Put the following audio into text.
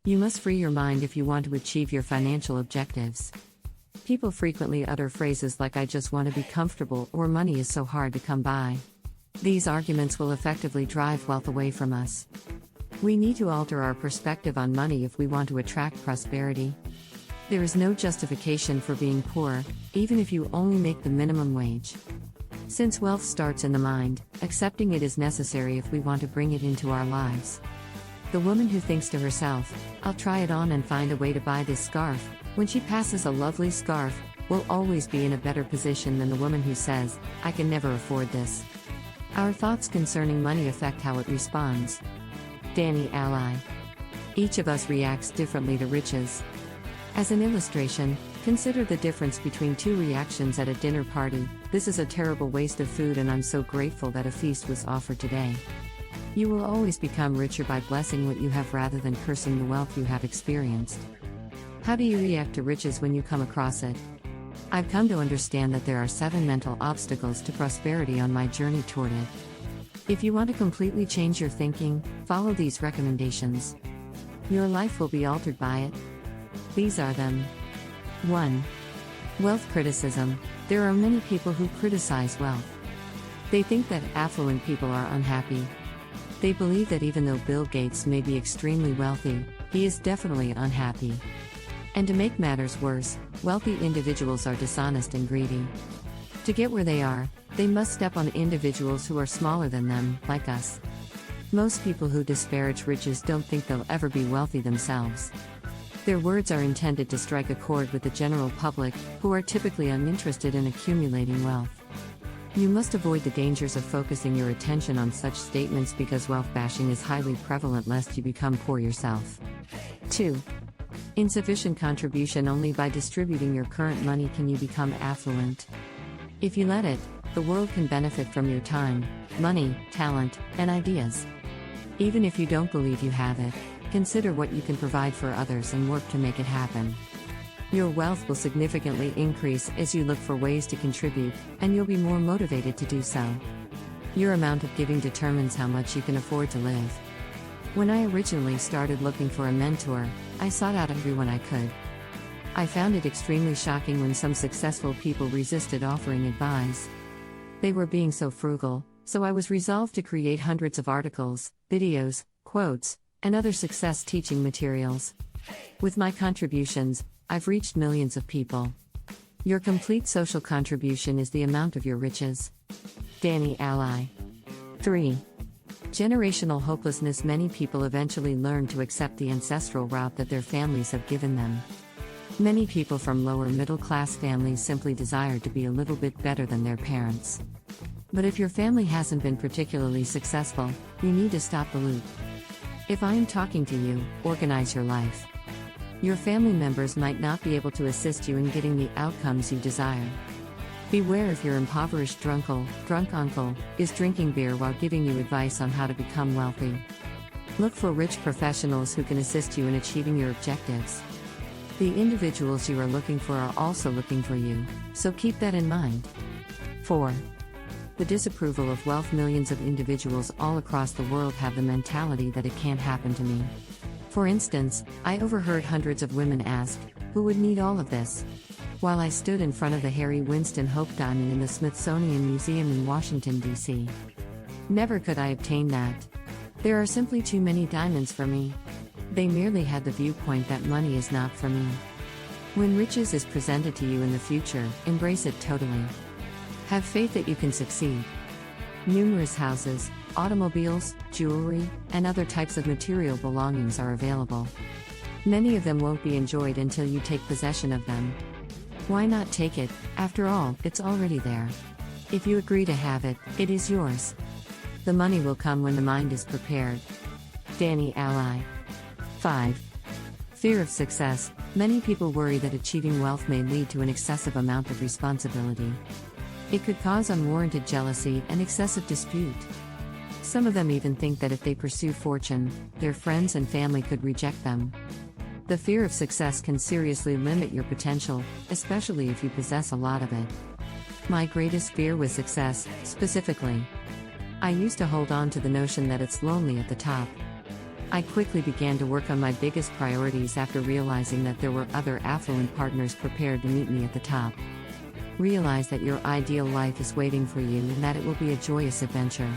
You must free your mind if you want to achieve your financial objectives. People frequently utter phrases like "I just want to be comfortable" or "money is so hard to come by." These arguments will effectively drive wealth away from us. We need to alter our perspective on money if we want to attract prosperity. There is no justification for being poor, even if you only make the minimum wage. Since wealth starts in the mind, accepting it is necessary if we want to bring it into our lives. The woman who thinks to herself, "I'll try it on and find a way to buy this scarf," when she passes a lovely scarf, will always be in a better position than the woman who says, "I can never afford this." Our thoughts concerning money affect how it responds. Danny Ally. Each of us reacts differently to riches. As an illustration, consider the difference between two reactions at a dinner party. "This is a terrible waste of food and I'm so grateful that a feast was offered today." You will always become richer by blessing what you have rather than cursing the wealth you have experienced. How do you react to riches when you come across it? I've come to understand that there are 7 mental obstacles to prosperity on my journey toward it. If you want to completely change your thinking, follow these recommendations. Your life will be altered by it. These are them. 1. Wealth criticism. There are many people who criticize wealth. They think that affluent people are unhappy. They believe that even though Bill Gates may be extremely wealthy, he is definitely unhappy. And to make matters worse, wealthy individuals are dishonest and greedy. To get where they are, they must step on individuals who are smaller than them, like us. Most people who disparage riches don't think they'll ever be wealthy themselves. Their words are intended to strike a chord with the general public, who are typically uninterested in accumulating wealth. You must avoid the dangers of focusing your attention on such statements because wealth bashing is highly prevalent lest you become poor yourself. 2. Insufficient contribution. Only by distributing your current money can you become affluent. If you let it, the world can benefit from your time, money, talent, and ideas. Even if you don't believe you have it, consider what you can provide for others and work to make it happen. Your wealth will significantly increase as you look for ways to contribute, and you'll be more motivated to do so. Your amount of giving determines how much you can afford to live. When I originally started looking for a mentor, I sought out everyone I could. I found it extremely shocking when some successful people resisted offering advice. They were being so frugal, so I was resolved to create hundreds of articles, videos, quotes, and other success teaching materials. With my contributions, I've reached millions of people. Your complete social contribution is the amount of your riches. Danny Ally. 3. Generational hopelessness. Many people eventually learn to accept the ancestral route that their families have given them. Many people from lower middle-class families simply desire to be a little bit better than their parents. But if your family hasn't been particularly successful, you need to stop the loop. If I am talking to you, organize your life. Your family members might not be able to assist you in getting the outcomes you desire. Beware if your impoverished drunk uncle is drinking beer while giving you advice on how to become wealthy. Look for rich professionals who can assist you in achieving your objectives. The individuals you are looking for are also looking for you, so keep that in mind. 4. The disapproval of wealth. Millions of individuals all across the world have the mentality that it can't happen to me. For instance, I overheard hundreds of women ask, "Who would need all of this?" while I stood in front of the Harry Winston Hope Diamond in the Smithsonian Museum in Washington, D.C. Never could I obtain that. There are simply too many diamonds for me. They merely had the viewpoint that money is not for me. When riches is presented to you in the future, embrace it totally. Have faith that you can succeed. Numerous houses, automobiles, jewelry, and other types of material belongings are available. Many of them won't be enjoyed until you take possession of them. Why not take it? After all, it's already there. If you agree to have it, it is yours. The money will come when the mind is prepared. Danny Ally. 5. Fear of success. Many people worry that achieving wealth may lead to an excessive amount of responsibility. It could cause unwarranted jealousy and excessive dispute. Some of them even think that if they pursue fortune, their friends and family could reject them. The fear of success can seriously limit your potential, especially if you possess a lot of it. My greatest fear was success, specifically. I used to hold on to the notion that it's lonely at the top. I quickly began to work on my biggest priorities after realizing that there were other affluent partners prepared to meet me at the top. Realize that your ideal life is waiting for you and that it will be a joyous adventure.